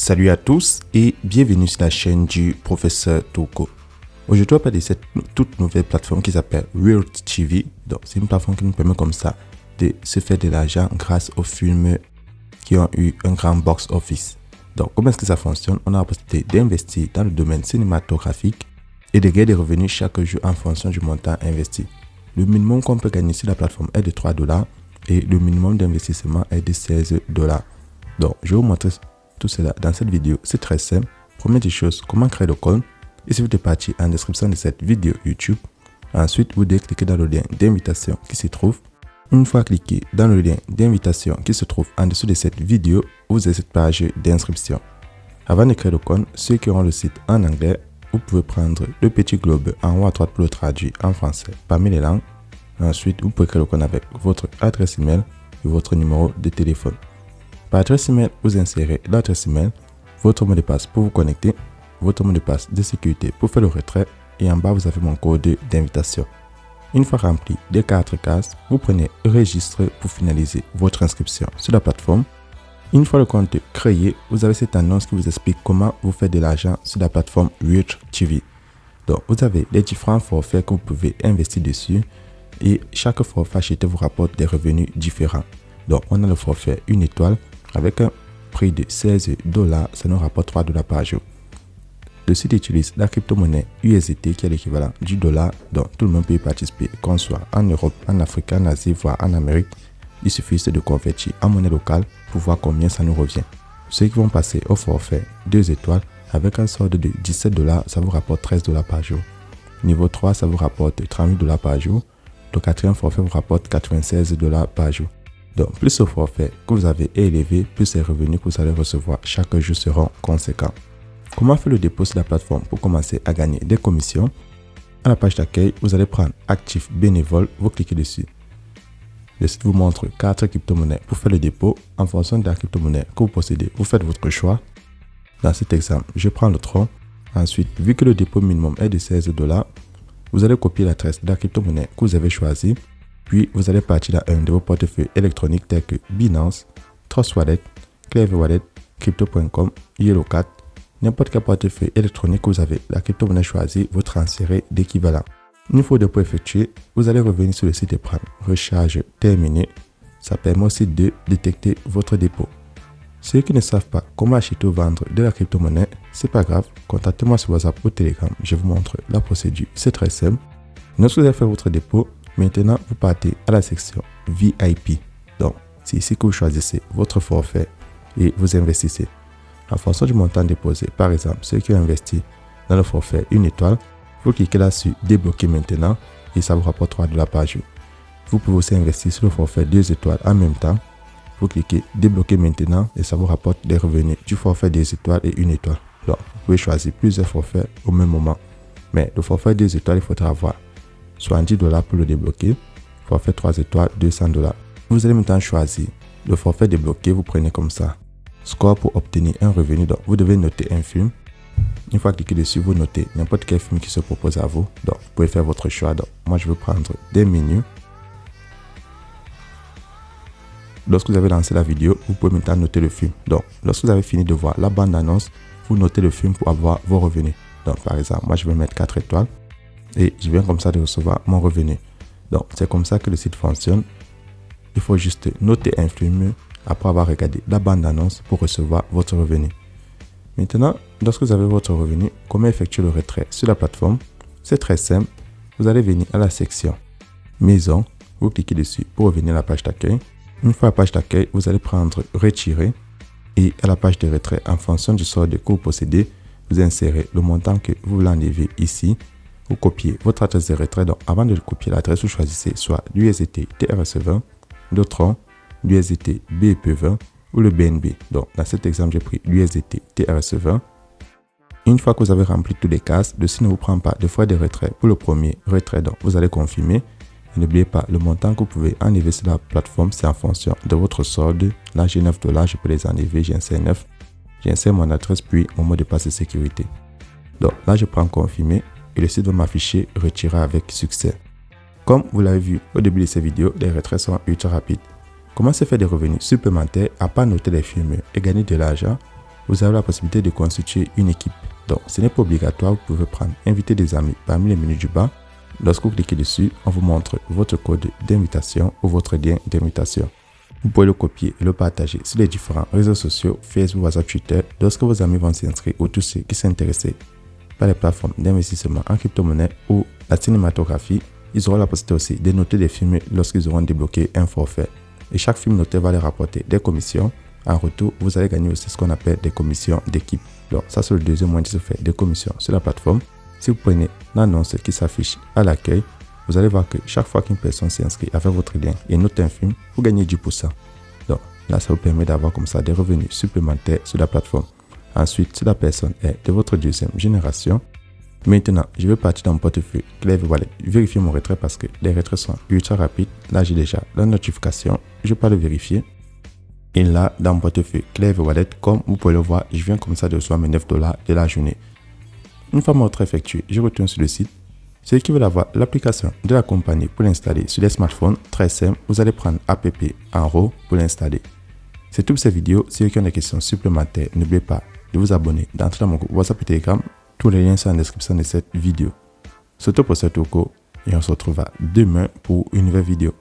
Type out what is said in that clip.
Salut à tous et bienvenue sur la chaîne du professeur Toko. Aujourd'hui, on va parler de cette toute nouvelle plateforme qui s'appelle Weird TV. Donc, c'est une plateforme qui nous permet comme ça de se faire de l'argent grâce aux films qui ont eu un grand box-office. Donc, comment est-ce que ça fonctionne? On a la possibilité d'investir dans le domaine cinématographique et de gagner des revenus chaque jour en fonction du montant investi. Le minimum qu'on peut gagner sur la plateforme est de $3 et le minimum d'investissement est de $16. Donc, je vais vous montrer tout cela dans cette vidéo. C'est très simple. Première des choses, comment créer le compte. Et si vous êtes parti en description de cette vidéo YouTube, ensuite vous devez cliquer dans le lien d'invitation qui se trouve. Une fois cliqué dans le lien d'invitation qui se trouve en dessous de cette vidéo, vous avez cette page d'inscription. Avant de créer le compte, ceux qui auront le site en anglais, vous pouvez prendre le petit globe en haut à droite pour le traduire en français parmi les langues. Ensuite, vous pouvez créer le compte avec votre adresse email et votre numéro de téléphone. Par adresse email, vous insérez l'adresse email, votre mot de passe pour vous connecter, votre mot de passe de sécurité pour faire le retrait et en bas, vous avez mon code d'invitation. Une fois rempli les 4 cases, vous prenez Registre pour finaliser votre inscription sur la plateforme. Une fois le compte créé, vous avez cette annonce qui vous explique comment vous faire de l'argent sur la plateforme Weird TV. Donc, vous avez les différents forfaits que vous pouvez investir dessus et chaque forfait acheté vous rapporte des revenus différents. Donc, on a le forfait 1 étoile avec un prix de $16, ça nous rapporte $3 par jour. Le site utilise la crypto-monnaie USDT qui est l'équivalent du dollar, donc tout le monde peut y participer, qu'on soit en Europe, en Afrique, en Asie, voire en Amérique. Il suffit de convertir en monnaie locale pour voir combien ça nous revient. Ceux qui vont passer au forfait 2 étoiles avec un solde de $17, ça vous rapporte $13 par jour. Niveau 3, ça vous rapporte $38 par jour. Le quatrième forfait vous rapporte $96 par jour. Donc, plus le forfait que vous avez est élevé, plus les revenus que vous allez recevoir chaque jour seront conséquents. Comment faire le dépôt sur la plateforme pour commencer à gagner des commissions? À la page d'accueil, vous allez prendre Actif bénévole, vous cliquez dessus. Le site vous montre 4 crypto-monnaies pour faire le dépôt. En fonction de la crypto-monnaie que vous possédez, vous faites votre choix. Dans cet exemple, je prends le Tron. Ensuite, vu que le dépôt minimum est de $16, vous allez copier l'adresse de la crypto-monnaie que vous avez choisie. Puis, vous allez partir dans un de vos portefeuilles électroniques tels que Binance, Trust Wallet, Clever Wallet, Crypto.com, Yellowcat. N'importe quel portefeuille électronique que vous avez la crypto-monnaie choisie, vous transférez d'équivalent. Une fois le dépôt effectué, vous allez revenir sur le site et prendre Recharge terminée. Ça permet aussi de détecter votre dépôt. Ceux qui ne savent pas comment acheter ou vendre de la crypto-monnaie, c'est pas grave. Contactez-moi sur WhatsApp ou Telegram. Je vous montre la procédure. C'est très simple. Lorsque vous avez fait votre dépôt, maintenant, vous partez à la section VIP. Donc, c'est ici que vous choisissez votre forfait et vous investissez. En fonction du montant déposé, par exemple, ceux qui ont investi dans le forfait 1 étoile, vous cliquez là sur Débloquer maintenant et ça vous rapporte $3 par jour. Vous pouvez aussi investir sur le forfait 2 étoiles en même temps. Vous cliquez Débloquer maintenant et ça vous rapporte des revenus du forfait 2 étoiles et 1 étoile. Donc, vous pouvez choisir plusieurs forfaits au même moment. Mais le forfait 2 étoiles, il faudra avoir $70 pour le débloquer. Forfait 3 étoiles, $200. Vous allez maintenant choisir le forfait débloqué. Vous prenez comme ça score pour obtenir un revenu. Donc, vous devez noter un film. Une fois cliqué dessus, vous notez n'importe quel film qui se propose à vous. Donc, vous pouvez faire votre choix. Donc, moi, je vais prendre des menus. Lorsque vous avez lancé la vidéo, vous pouvez maintenant noter le film. Donc, lorsque vous avez fini de voir la bande-annonce, vous notez le film pour avoir vos revenus. Donc, par exemple, moi, je vais mettre 4 étoiles. Et je viens comme ça de recevoir mon revenu. Donc, c'est comme ça que le site fonctionne. Il faut juste noter un film après avoir regardé la bande-annonce pour recevoir votre revenu. Maintenant, lorsque vous avez votre revenu, comment effectuer le retrait sur la plateforme? C'est très simple. Vous allez venir à la section Maison. Vous cliquez dessus pour revenir à la page d'accueil. Une fois à la page d'accueil, vous allez prendre Retirer. Et à la page de retrait, en fonction du solde que vous possédez, vous insérez le montant que vous voulez enlever ici. Vous copiez votre adresse de retrait. Donc, avant de copier l'adresse, vous choisissez soit l'USDT TRS20, le Tron, l'USDT BEP20 ou le BNB. Donc, dans cet exemple, j'ai pris l'USDT TRS20. Une fois que vous avez rempli tous les cases, le site ne vous prend pas de frais de retrait pour le premier retrait. Donc, vous allez confirmer. Et n'oubliez pas, le montant que vous pouvez enlever sur la plateforme, c'est en fonction de votre solde. Là, j'ai $9, je peux les enlever, j'insère 9. J'insère mon adresse puis mon mot de passe de sécurité. Donc, là, je prends confirmer. Et le site va m'afficher retirer avec succès. Comme vous l'avez vu au début de cette vidéo, les retraits sont ultra rapides. Comment se faire des revenus supplémentaires à pas noter les films et gagner de l'argent? vous avez la possibilité de constituer une équipe. Donc, ce n'est pas obligatoire, vous pouvez inviter des amis parmi les menus du bas. Lorsque vous cliquez dessus, on vous montre votre code d'invitation ou votre lien d'invitation. Vous pouvez le copier et le partager sur les différents réseaux sociaux, Facebook, WhatsApp, Twitter, lorsque vos amis vont s'inscrire ou tous ceux qui sont intéressés par les plateformes d'investissement en crypto-monnaie ou la cinématographie. Ils auront la possibilité aussi de noter des films lorsqu'ils auront débloqué un forfait. Et chaque film noté va leur rapporter des commissions. En retour, vous allez gagner aussi ce qu'on appelle des commissions d'équipe. Donc, ça, c'est le deuxième moyen de se faire des commissions sur la plateforme. Si vous prenez l'annonce qui s'affiche à l'accueil, vous allez voir que chaque fois qu'une personne s'inscrit avec votre lien et note un film, vous gagnez 10%. Donc, là, ça vous permet d'avoir comme ça des revenus supplémentaires sur la plateforme. Ensuite, si la personne est de votre deuxième génération, maintenant, je vais partir dans mon portefeuille Clever Wallet, vérifier mon retrait parce que les retraits sont ultra rapides. Là, j'ai déjà la notification, je peux le vérifier. Et là, dans mon portefeuille Clever Wallet, comme vous pouvez le voir, je viens comme ça de recevoir mes $9 de la journée. Une fois mon retrait effectué, je retourne sur le site. Ceux qui veulent avoir l'application de la compagnie pour l'installer sur les smartphones, très simple, vous allez prendre app en haut pour l'installer. C'est toutes ces vidéos. Si vous avez des questions supplémentaires, n'oubliez pas de vous abonner, d'entrer dans mon groupe WhatsApp et Telegram. Tous les liens sont en description de cette vidéo. C'est tout pour ce Toko et on se retrouvera demain pour une nouvelle vidéo.